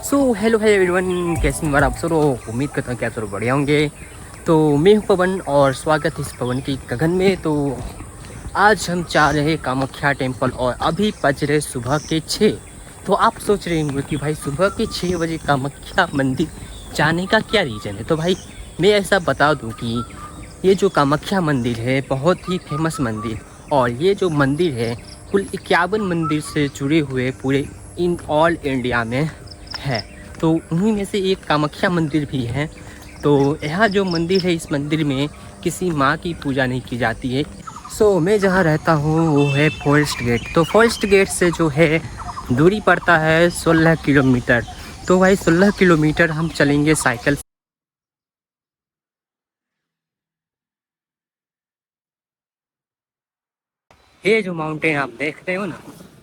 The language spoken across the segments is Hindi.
हेलो है एवरीवन, कैसे हैं आप सब लोग। उम्मीद करता हूँ कि आप सब बढ़िया होंगे। तो मैं हूँ पवन और स्वागत है इस पवन की गगन में। तो आज हम जा रहे हैं कामाख्या टेम्पल और अभी बज रहे सुबह के 6। तो आप सोच रहे होंगे कि भाई सुबह के 6 बजे कामाख्या मंदिर जाने का क्या रीज़न है। तो भाई मैं ऐसा बता दूँ कि ये जो कामाख्या मंदिर है बहुत ही फेमस मंदिर, और ये जो मंदिर है कुल 51 मंदिर से जुड़े हुए पूरे इन ऑल इंडिया में है। तो उन्हीं में से एक कामाख्या मंदिर भी है। तो यह जो मंदिर है, इस मंदिर में किसी माँ की पूजा नहीं की जाती है। मैं जहाँ रहता हूँ वो है फॉरेस्ट गेट। तो फॉरेस्ट गेट से जो है दूरी पड़ता है 16 किलोमीटर। तो भाई 16 किलोमीटर हम चलेंगे साइकिल। ये जो माउंटेन आप देख रहे हो ना,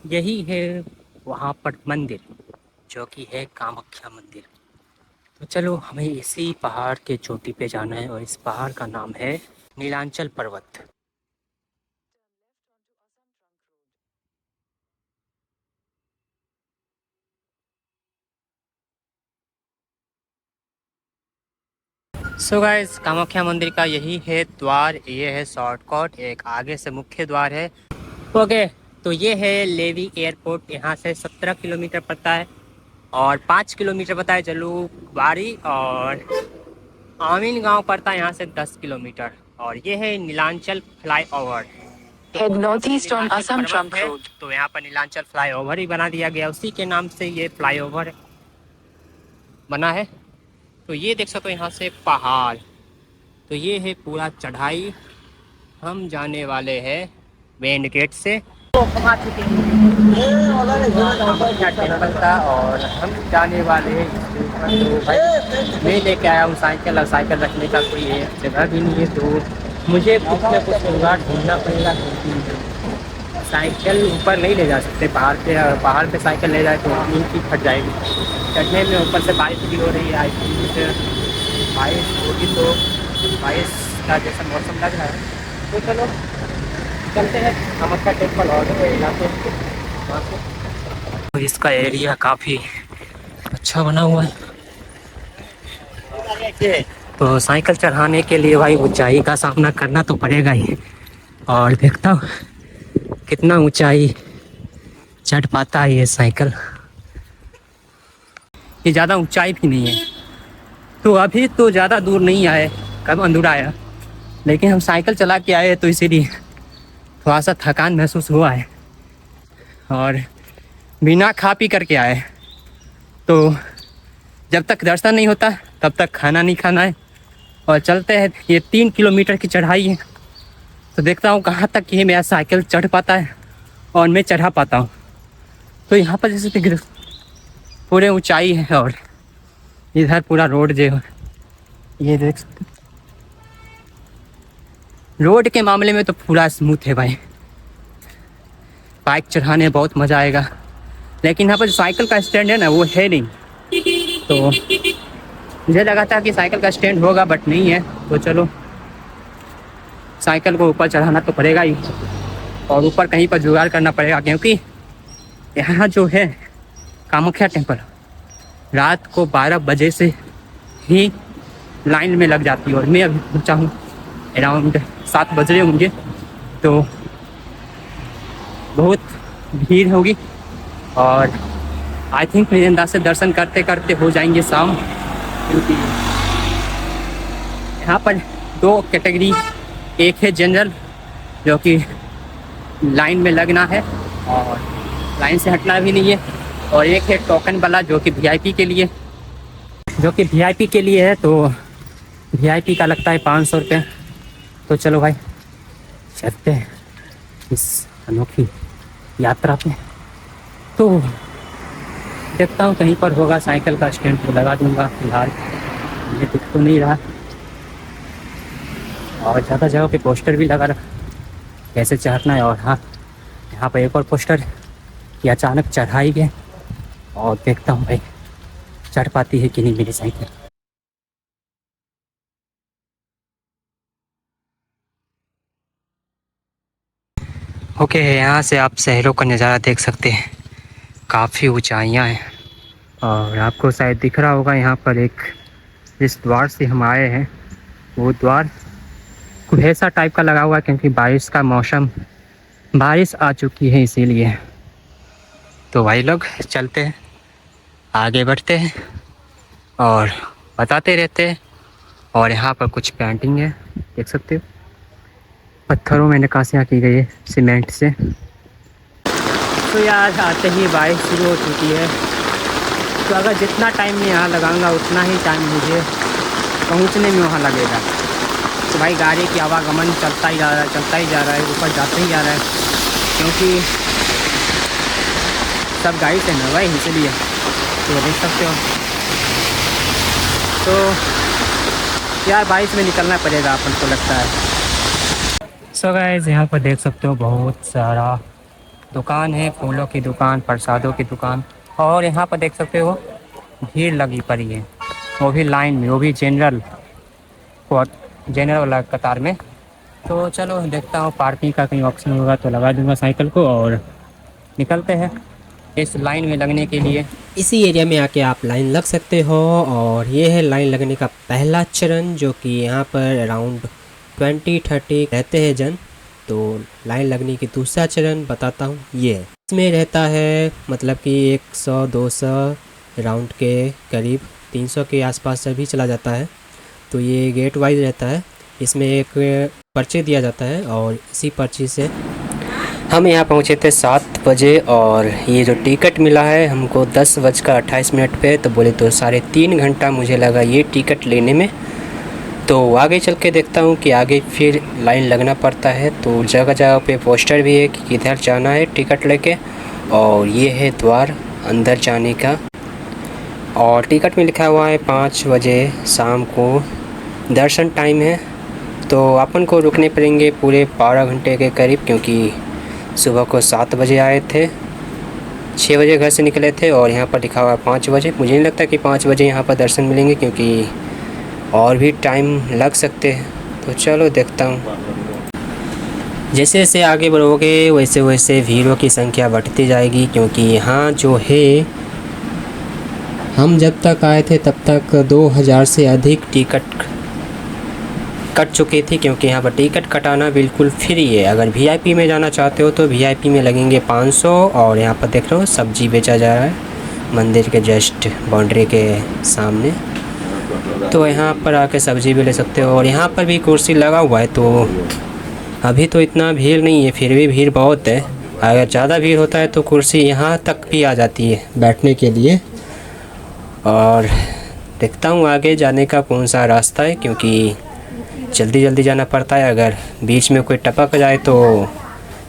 यही है वहाँ पर मंदिर, जो कि है कामाख्या मंदिर। तो चलो हमें इसी पहाड़ के चोटी पे जाना है, और इस पहाड़ का नाम है नीलांचल पर्वत। गाइस, कामाख्या मंदिर का यही है द्वार। ये है शॉर्टकट, एक आगे से मुख्य द्वार है। ओके, तो ये है लेवी एयरपोर्ट। यहाँ से 17 किलोमीटर पड़ता है, और 5 किलोमीटर पड़ता है जलूकबाड़ी, और आमीन गांव पड़ता है यहाँ से 10 किलोमीटर। और ये है Nilanchal flyover. Head northeast on Assam Trunk Road। तो यहाँ पर नीलांचल फ्लाई ओवर ही बना दिया गया, उसी के नाम से ये फ्लाई ओवर बना है। तो ये देख सकते हो यहाँ से पहाड़। तो ये है पूरा चढ़ाई। हम जाने वाले हैं मेन गेट से। तो हम आ चुके हैं कामाख्या टेम्पल का, और हम जाने वाले हैं इसके ऊपर। तो भाई मैं लेके आया हूँ साइकिल, और साइकिल रखने का कोई जगह भी नहीं है। तो मुझे कुछ ना कुछ जुगाड़ ढूंढना पड़ेगा, क्योंकि साइकिल ऊपर नहीं ले जा सकते पहाड़ पे। और पहाड़ पे साइकिल ले जाए तो नीचे फट जाएगी चढ़ने में। ऊपर से बारिश भी हो रही है, आई थिंक बारिश होगी। तो बारिश का जैसा मौसम लग रहा है। तो चलो चलते हैं कामाख्या टेम्पल और इलाके वहाँ से। तो इसका एरिया काफ़ी अच्छा बना हुआ है। तो साइकिल चढ़ाने के लिए भाई ऊंचाई का सामना करना तो पड़ेगा ही। और देखता हूँ कितना ऊंचाई चढ़ पाता है ये साइकिल। ये ज़्यादा ऊंचाई भी नहीं है, तो अभी तो ज़्यादा दूर नहीं आए, कब अंधेरा आया। लेकिन हम साइकिल चला के आए, तो इसीलिए थोड़ा सा थकान महसूस हुआ है। और बिना खा पी करके आए, तो जब तक दर्शन नहीं होता तब तक खाना नहीं खाना है। और चलते हैं, ये 3 किलोमीटर की चढ़ाई है। तो देखता हूँ कहाँ तक ये मेरा साइकिल चढ़ पाता है और मैं चढ़ा पाता हूँ। तो यहाँ पर जैसे कि पूरे ऊंचाई है, और इधर पूरा रोड जो है ये देख सकते। रोड के मामले में तो पूरा स्मूथ है भाई, बाइक चढ़ाने में बहुत मज़ा आएगा। लेकिन यहाँ पर जो साइकिल का स्टैंड है ना, वो है नहीं। तो मुझे लगा था कि साइकिल का स्टैंड होगा, बट नहीं है। तो चलो साइकिल को ऊपर चढ़ाना तो पड़ेगा ही, और ऊपर कहीं पर जुगाड़ करना पड़ेगा, क्योंकि यहाँ जो है कामाख्या टेम्पल रात को 12 बजे से ही लाइन में लग जाती है। और मैं अभी पहुँचा हूँ अराउंड 7 बज रहे होंगे। तो बहुत भीड़ होगी, और आई थिंक मेरे अंदाज से दर्शन करते करते हो जाएंगे शाम। क्योंकि यहाँ पर 2 कैटेगरी, एक है जनरल जो कि लाइन में लगना है और लाइन से हटना भी नहीं है, और एक है टोकन वाला जो कि वीआईपी के लिए, है। तो वीआईपी का लगता है 500 रुपये। तो चलो भाई चलते हैं इस अनोखी यात्रा पे। तो देखता हूँ कहीं पर होगा साइकिल का स्टैंड, तो लगा दूंगा। फिलहाल ये दिख तो नहीं रहा, और ज़्यादा जगह पे पोस्टर भी लगा रखा कैसे चढ़ना है। और हाँ, यहाँ पर एक और पोस्टर कि अचानक चढ़ाई गए, और देखता हूँ भाई चढ़ पाती है कि नहीं मेरी साइकिल। ओके, यहाँ से आप शहरों का नज़ारा देख सकते हैं। काफ़ी ऊंचाइयाँ हैं, और आपको शायद दिख रहा होगा यहाँ पर एक, जिस द्वार से हम आए हैं वो द्वार कुहेसा टाइप का लगा हुआ है, क्योंकि बारिश का मौसम, बारिश आ चुकी है इसीलिए। तो भाई लोग चलते हैं, आगे बढ़ते हैं और बताते रहते हैं। और यहाँ पर कुछ पेंटिंग है, देख सकते हो, पत्थरों में नक्काशियाँ की गई है सीमेंट से। तो यार आते ही बारिश शुरू हो चुकी है, तो अगर जितना टाइम मैं यहाँ लगाऊंगा उतना ही टाइम मुझे पहुँचने में वहाँ लगेगा। तो भाई गाड़ी की आवागमन चलता ही जा रहा है, चलता ही जा रहा है, ऊपर जाता ही जा रहा है, क्योंकि सब गाड़ी से ना भाई, इसलिए। तो देख सकते हो। तो यार बारिश में निकलना पड़ेगा अपन को लगता है। सो गाइस यहाँ पर देख सकते हो बहुत सारा दुकान है, फूलों की दुकान, प्रसादों की दुकान। और यहाँ पर देख सकते हो भीड़ लगी पड़ी है, वो भी लाइन में, वो भी जनरल वाला कतार में। तो चलो देखता हूँ पार्किंग का कहीं ऑप्शन होगा तो लगा दूंगा साइकिल को और निकलते हैं इस लाइन में लगने के लिए। इसी एरिया में आके आप लाइन लग सकते हो। और ये है लाइन लगने का पहला चरण, जो कि यहाँ पर अराउंड 20-30 रहते हैं जन। तो लाइन लगने की दूसरा चरण बताता हूँ, ये इसमें रहता है मतलब कि 100-200 राउंड के करीब, 300 के आसपास से भी चला जाता है। तो ये गेट वाइज रहता है, इसमें एक पर्ची दिया जाता है और इसी पर्ची से हम यहाँ पहुँचे थे 7 बजे। और ये जो टिकट मिला है हमको 10:28 पे, तो बोले तो 3.5 घंटा मुझे लगा ये टिकट लेने में। तो आगे चल के देखता हूँ कि आगे फिर लाइन लगना पड़ता है। तो जगह जगह पे पोस्टर भी है कि किधर जाना है टिकट लेके। और ये है द्वार अंदर जाने का, और टिकट में लिखा हुआ है 5 बजे शाम को दर्शन टाइम है। तो अपन को रुकने पड़ेंगे पूरे 12 घंटे के करीब, क्योंकि सुबह को 7 बजे आए थे, 6 बजे घर से निकले थे और यहाँ पर लिखा हुआ है 5 बजे। मुझे नहीं लगता कि 5 बजे यहाँ पर दर्शन मिलेंगे, क्योंकि और भी टाइम लग सकते हैं। तो चलो देखता हूँ। जैसे जैसे आगे बढ़ोगे वैसे वैसे भीड़ों की संख्या बढ़ती जाएगी, क्योंकि यहाँ जो है हम जब तक आए थे तब तक 2000 से अधिक टिकट कट चुकी थी, क्योंकि यहाँ पर टिकट कटाना बिल्कुल फ्री है। अगर वीआईपी में जाना चाहते हो तो वीआईपी में लगेंगे 500। और यहाँ पर देख रहे हो सब्जी बेचा जा रहा है मंदिर के जस्ट बाउंड्री के सामने, तो यहाँ पर आके सब्जी भी ले सकते हो। और यहाँ पर भी कुर्सी लगा हुआ है, तो अभी तो इतना भीड़ नहीं है, फिर भी भीड़ बहुत है। अगर ज़्यादा भीड़ होता है तो कुर्सी यहाँ तक भी आ जाती है बैठने के लिए। और देखता हूँ आगे जाने का कौन सा रास्ता है, क्योंकि जल्दी जल्दी जाना पड़ता है। अगर बीच में कोई टपक जाए तो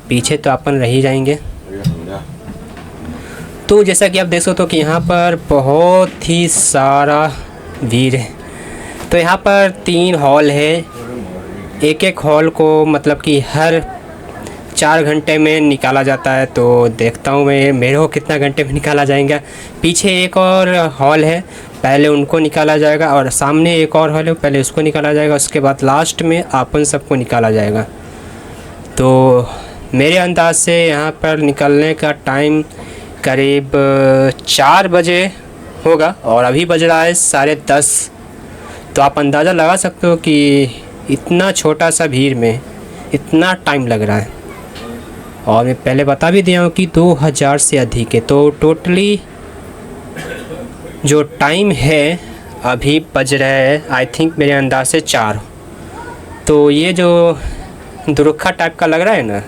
पीछे तो अपन रह ही जाएंगे। तो जैसा कि आप देख सकते हो कि यहाँ पर बहुत ही सारा भीड़ है। तो यहाँ पर 3 हॉल है, एक हॉल को मतलब कि हर 4 घंटे में निकाला जाता है। तो देखता हूँ मैं मेरे को कितना घंटे में निकाला जाएगा। पीछे एक और हॉल है, पहले उनको निकाला जाएगा, और सामने एक और हॉल है, पहले उसको निकाला जाएगा, उसके बाद लास्ट में अपन सबको निकाला जाएगा। तो मेरे अंदाज़ से यहाँ पर निकलने का टाइम करीब 4 बजे होगा, और अभी बज रहा है 10:30। तो आप अंदाज़ा लगा सकते हो कि इतना छोटा सा भीड़ में इतना टाइम लग रहा है। और मैं पहले बता भी दिया हूँ कि 2000 से अधिक है। तो टोटली जो टाइम है अभी बज रहा है आई थिंक मेरे अंदाज से 4। तो ये जो दुरुखा टाइप का लग रहा है ना,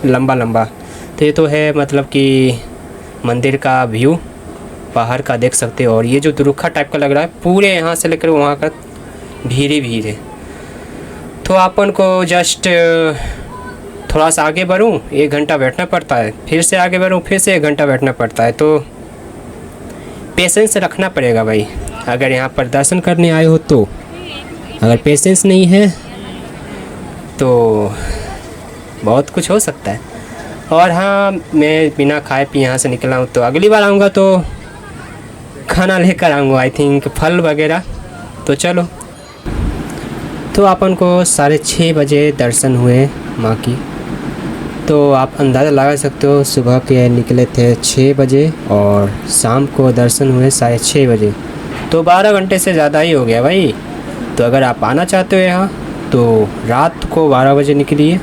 लंबा लंबा, तो ये तो है मतलब कि मंदिर का व्यू बाहर का देख सकते हो। और ये जो दुरुखा टाइप का लग रहा है पूरे यहाँ से लेकर वहाँ का भीड़ ही भीड़ है। तो अपन को जस्ट थोड़ा सा आगे बढ़ूँ 1 घंटा बैठना पड़ता है, फिर से आगे बढ़ूँ फिर से 1 घंटा बैठना पड़ता है। तो पेशेंस रखना पड़ेगा भाई, अगर यहाँ पर दर्शन करने आए हो तो। अगर पेशेंस नहीं है तो बहुत कुछ हो सकता है। और हाँ, मैं बिना खाए पिए यहाँ से निकला हूँ, तो अगली बार आऊँगा तो खाना लेकर आऊँगा, आई थिंक फल वगैरह। तो चलो, तो अपन को 6:30 बजे दर्शन हुए माँ की। तो आप अंदाज़ा लगा सकते हो, सुबह के निकले थे 6 बजे और शाम को दर्शन हुए 6:30 बजे, तो 12 घंटे से ज़्यादा ही हो गया भाई। तो अगर आप आना चाहते हो यहाँ तो रात को 12 बजे निकलिए,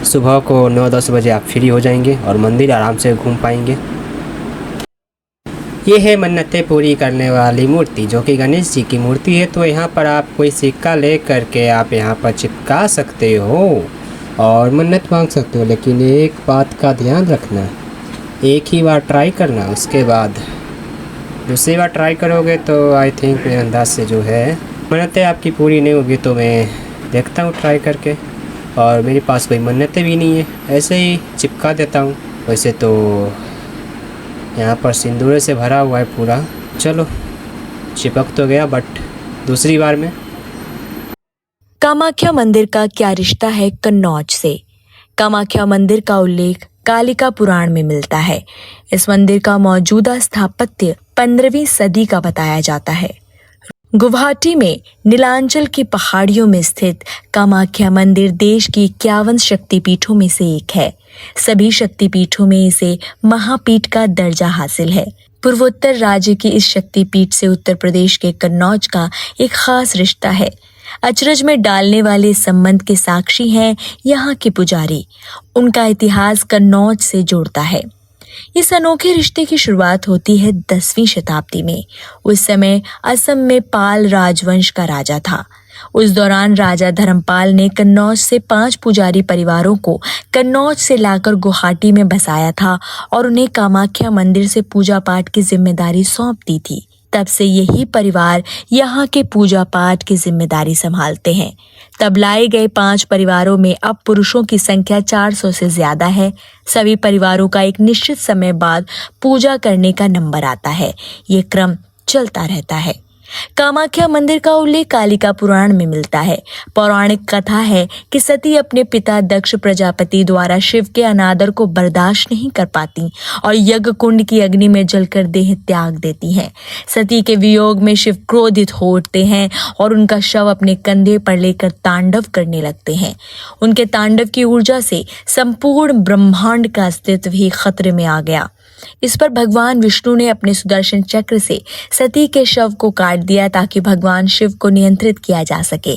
सुबह को 9-10 बजे आप फ्री हो जाएंगे और मंदिर आराम से घूम पाएंगे। ये है मन्नतें पूरी करने वाली मूर्ति, जो कि गणेश जी की मूर्ति है। तो यहाँ पर आप कोई सिक्का ले करके आप यहाँ पर चिपका सकते हो और मन्नत मांग सकते हो, लेकिन एक बात का ध्यान रखना, एक ही बार ट्राई करना, उसके बाद दूसरी बार ट्राई करोगे तो आई थिंक मेरे अंदाज से जो है मन्नतें आपकी पूरी नहीं होगी। तो मैं देखता हूँ ट्राई करके, और मेरे पास कोई मन्नतें भी नहीं है, ऐसे ही चिपका देता हूँ। वैसे तो यहाँ पर सिंदूर से भरा हुआ है पूरा, चलो चिपक तो गया, बट दूसरी बार में। कामाख्या मंदिर का क्या रिश्ता है कन्नौज से? कामाख्या मंदिर का उल्लेख कालिका पुराण में मिलता है। इस मंदिर का मौजूदा स्थापत्य 15वीं सदी का बताया जाता है। गुवाहाटी में नीलांचल की पहाड़ियों में स्थित कामाख्या मंदिर देश की 51 शक्तिपीठों में से एक है। सभी शक्तिपीठों में इसे महापीठ का दर्जा हासिल है। पूर्वोत्तर राज्य की इस शक्तिपीठ से उत्तर प्रदेश के कन्नौज का एक खास रिश्ता है। अचरज में डालने वाले इस संबंध के साक्षी हैं यहाँ के पुजारी। उनका इतिहास कन्नौज से जोड़ता है। इस अनोखे रिश्ते की शुरुआत होती है 10वीं शताब्दी में। उस समय असम में पाल राजवंश का राजा था। उस दौरान राजा धर्मपाल ने कन्नौज से 5 पुजारी परिवारों को कन्नौज से लाकर गुवाहाटी में बसाया था और उन्हें कामाख्या मंदिर से पूजा पाठ की जिम्मेदारी सौंप दी थी। तब से यही परिवार यहाँ के पूजा पाठ की जिम्मेदारी संभालते हैं। तब लाए गए 5 परिवारों में अब पुरुषों की संख्या 400 से ज्यादा है। सभी परिवारों का एक निश्चित समय बाद पूजा करने का नंबर आता है। ये क्रम चलता रहता है। कामाख्या मंदिर का उल्लेख कालिका पुराण में मिलता है। पौराणिक कथा है कि सती अपने पिता दक्ष प्रजापति द्वारा शिव के अनादर को बर्दाश्त नहीं कर पाती और यज्ञ कुंड की अग्नि में जलकर देह त्याग देती हैं। सती के वियोग में शिव क्रोधित हो उठते हैं और उनका शव अपने कंधे पर लेकर तांडव करने लगते हैं। उनके तांडव की ऊर्जा से संपूर्ण ब्रह्मांड का अस्तित्व ही खतरे में आ गया। इस पर भगवान विष्णु ने अपने सुदर्शन चक्र से सती के शव को काट दिया ताकि भगवान शिव को नियंत्रित किया जा सके।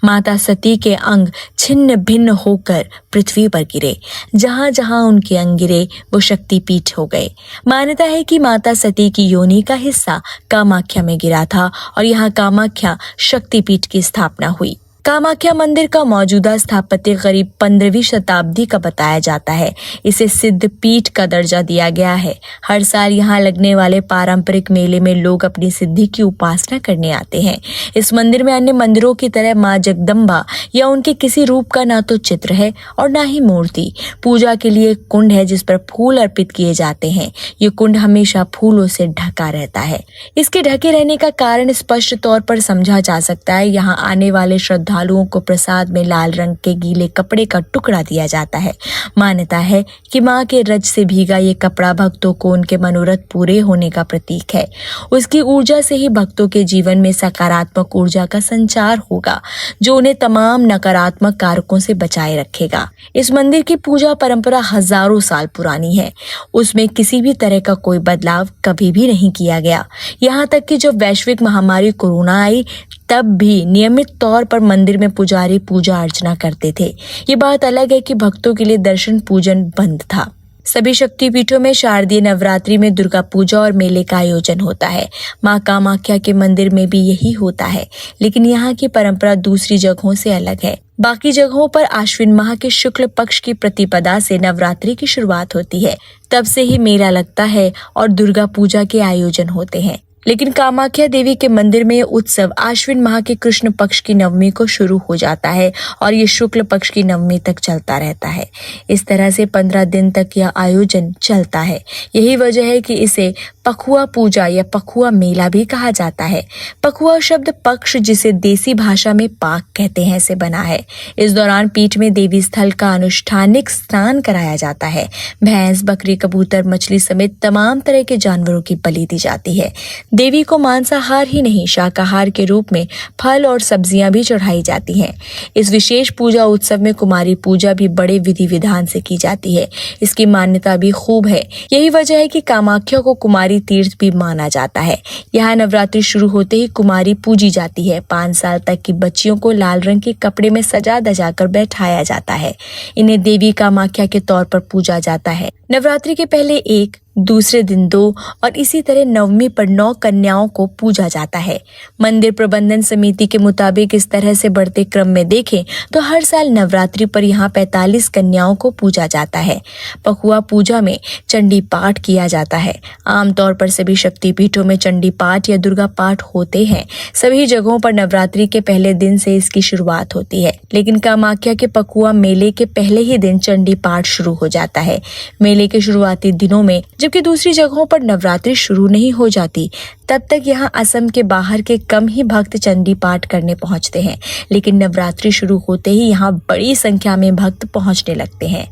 माता सती के अंग छिन्न भिन्न होकर पृथ्वी पर गिरे। जहां जहां उनके अंग गिरे वो शक्तिपीठ हो गए। मान्यता है कि माता सती की योनि का हिस्सा कामाख्या में गिरा था और यहाँ कामाख्या शक्तिपीठ की स्थापना हुई। कामाख्या मंदिर का मौजूदा स्थापत्य करीब 15वीं शताब्दी का बताया जाता है। इसे सिद्ध पीठ का दर्जा दिया गया है। हर साल यहाँ लगने वाले पारंपरिक मेले में लोग अपनी सिद्धि की उपासना करने आते हैं। इस मंदिर में अन्य मंदिरों की तरह माँ जगदम्बा या उनके किसी रूप का ना तो चित्र है और ना ही मूर्ति। पूजा के लिए एक कुंड है जिस पर फूल अर्पित किए जाते हैं। ये कुंड हमेशा फूलों से ढका रहता है। इसके ढके रहने का कारण स्पष्ट तौर पर समझा जा सकता है। यहाँ आने वाले श्रद्धालुओं को प्रसाद में लाल रंग के गीले कपड़े का टुकड़ा दिया जाता है। मान्यता है कि माँ के रज से भीगा ये कपड़ा भक्तों को उनके मनोरथ पूरे होने का प्रतीक है। उसकी ऊर्जा से ही भक्तों के जीवन में सकारात्मक ऊर्जा का संचार होगा जो उन्हें तमाम नकारात्मक कारकों से बचाए रखेगा। इस मंदिर की पूजा परंपरा हजारों साल पुरानी है। उसमें किसी भी तरह का कोई बदलाव कभी भी नहीं किया गया। यहाँ तक कि जब वैश्विक महामारी कोरोना आई तब भी नियमित तौर पर मंदिर में पुजारी पूजा अर्चना करते थे। ये बात अलग है कि भक्तों के लिए दर्शन पूजन बंद था। सभी शक्तिपीठों में शारदीय नवरात्रि में दुर्गा पूजा और मेले का आयोजन होता है। माँ कामाख्या के मंदिर में भी यही होता है, लेकिन यहाँ की परंपरा दूसरी जगहों से अलग है। बाकी जगहों पर आश्विन माह के शुक्ल पक्ष की प्रतिपदा से नवरात्रि की शुरुआत होती है। तब से ही मेला लगता है और दुर्गा पूजा के आयोजन होते हैं। लेकिन कामाख्या देवी के मंदिर में उत्सव आश्विन माह के कृष्ण पक्ष की नवमी को शुरू हो जाता है और ये शुक्ल पक्ष की नवमी तक चलता रहता है। इस तरह से 15 दिन तक यह आयोजन चलता है। यही वजह है कि इसे पखुआ पूजा या पखुआ मेला भी कहा जाता है। पखुआ शब्द पक्ष, जिसे देसी भाषा में पाक कहते हैं, से बना है। इस दौरान पीठ में देवी स्थल का अनुष्ठानिक स्नान कराया जाता है। भैंस, बकरी, कबूतर, मछली समेत तमाम तरह के जानवरों की बलि दी जाती है। देवी को मांसाहार ही नहीं शाकाहार के रूप में फल और सब्जियां भी चढ़ाई जाती हैं। इस विशेष पूजा उत्सव में कुमारी पूजा भी बड़े विधि विधान से की जाती है। इसकी मान्यता भी खूब है। यही वजह है कि कामाख्या को कुमारी तीर्थ भी माना जाता है। यहाँ नवरात्रि शुरू होते ही कुमारी पूजी जाती है। 5 साल तक की बच्चियों को लाल रंग के कपड़े में सजा धजा कर बैठाया जाता है। इन्हें देवी कामाख्या के तौर पर पूजा जाता है। नवरात्रि के पहले 1, दूसरे दिन 2 और इसी तरह नवमी पर 9 कन्याओं को पूजा जाता है। मंदिर प्रबंधन समिति के मुताबिक इस तरह से बढ़ते क्रम में देखें तो हर साल नवरात्रि पर यहाँ 45 कन्याओं को पूजा जाता है। पखुआ पूजा में चंडी पाठ किया जाता है। आमतौर पर सभी शक्तिपीठों में चंडी पाठ या दुर्गा पाठ होते हैं। सभी जगहों पर नवरात्रि के पहले दिन से इसकी शुरुआत होती है, लेकिन कामाख्या के पखुआ मेले के पहले ही दिन चंडी पाठ शुरू हो जाता है। मेले के शुरुआती दिनों में जबकि दूसरी जगहों पर नवरात्रि शुरू नहीं हो जाती, तब तक यहाँ असम के बाहर के कम ही भक्त चंडी पाठ करने पहुँचते हैं, लेकिन नवरात्रि शुरू होते ही यहाँ बड़ी संख्या में भक्त पहुँचने लगते हैं।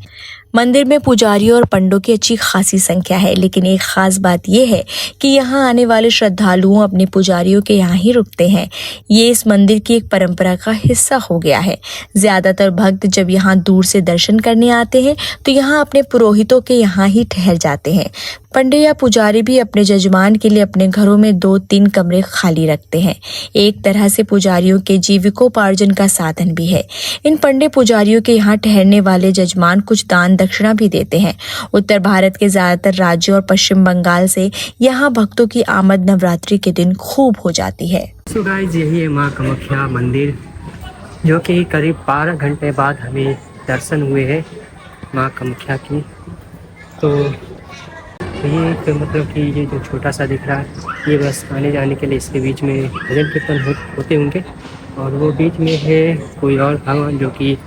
मंदिर में पुजारियों और पंडों की अच्छी खासी संख्या है, लेकिन एक खास बात यह है कि यहाँ आने वाले श्रद्धालुओं अपने पुजारियों के यहाँ ही रुकते हैं। ये इस मंदिर की एक परंपरा का हिस्सा हो गया है। ज्यादातर भक्त जब यहाँ दूर से दर्शन करने आते हैं तो यहाँ अपने पुरोहितों के यहाँ ही ठहर जाते हैं। पंडे या पुजारी भी अपने जजमान के लिए अपने घरों में 2-3 कमरे खाली रखते हैं। एक तरह से पुजारियों के जीविकोपार्जन का साधन भी है। इन पंडे पुजारियों के यहाँ ठहरने वाले जजमान कुछ दान दक्षिणा भी देते हैं। उत्तर भारत के ज्यादातर राज्यों और पश्चिम बंगाल से यहाँ भक्तों की आमद नवरात्रि के दिन खूब हो जाती है। सो गाइस, यही है माँ कामाख्या मंदिर, जो कि करीब 12 घंटे बाद हमें दर्शन हुए हैं माँ कामाख्या की। तो ये एक मतलब कि ये जो छोटा सा दिख रहा है, ये बस आने जाने के लिए इसके बीच में भजन कीर्तन होते होंगे, और वो बीच में है कोई और भगवान जो कि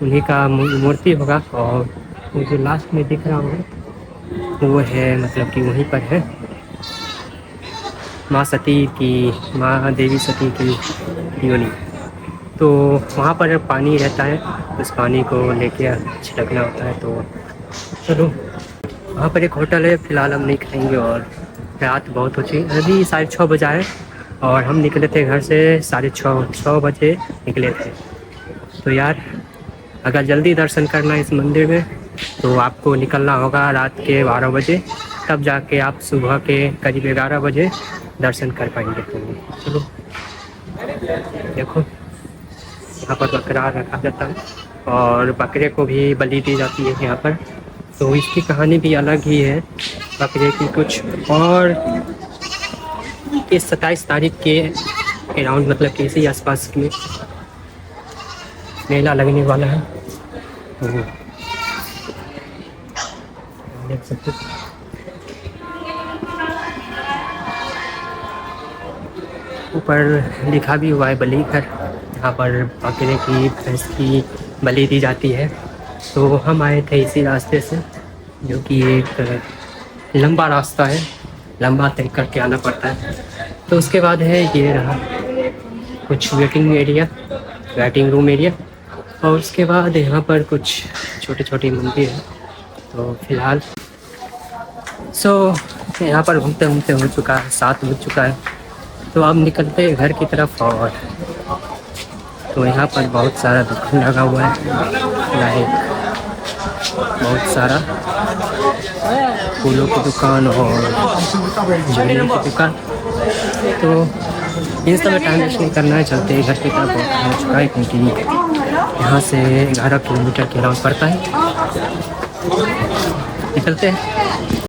उन्हीं का मूर्ति होगा, और वो जो लास्ट में दिख रहा होगा वो है मतलब कि वहीं पर है माँ सती की, माँ देवी सती की योनि। तो वहाँ पर पानी रहता है, उस पानी को लेके छिड़कना होता है। तो चलो, वहाँ पर एक होटल है, फ़िलहाल हम नहीं खाएंगे, और रात बहुत हो चुकी, अभी 6:30 बजा है, और हम निकले थे घर से 6:30 बजे निकले थे। तो यार, अगर जल्दी दर्शन करना है इस मंदिर में तो आपको निकलना होगा रात के 12 बजे, तब जाके आप सुबह के करीब 11 बजे दर्शन कर पाएंगे। तो चलो देखो, यहाँ पर बकरा रखा जाता है और बकरे को भी बलि दी जाती है यहाँ पर। तो इसकी कहानी भी अलग ही है बकरे की कुछ। और इस 27 तारीख के अराउंड मतलब कि इसी आसपास में मेला लगने वाला है। तो देख सकते ऊपर लिखा भी हुआ है बलिघर, यहाँ पर बकरे की भैंस की बलि दी जाती है। तो हम आए थे इसी रास्ते से, जो कि एक लंबा रास्ता है, लंबा तय करके आना पड़ता है। तो उसके बाद है ये रहा कुछ वेटिंग रूम एरिया, और उसके बाद यहाँ पर कुछ छोटे छोटे मंदिर हैं। तो फिलहाल यहाँ पर घूमते घूमते हो चुका है 7 बज चुका है। तो अब निकलते हैं घर की तरफ। और तो यहाँ पर बहुत सारा दुकान लगा हुआ है, लाइक बहुत सारा फूलों की दुकान और ज्वेलरी की दुकान। तो इन सब में टाइम वेस्ट नहीं करना है, चलते हैं घर की तरफ। बहुत हो चुका है क्योंकि यहाँ से 11 किलोमीटर के अराउंड पड़ता है। निकलते हैं।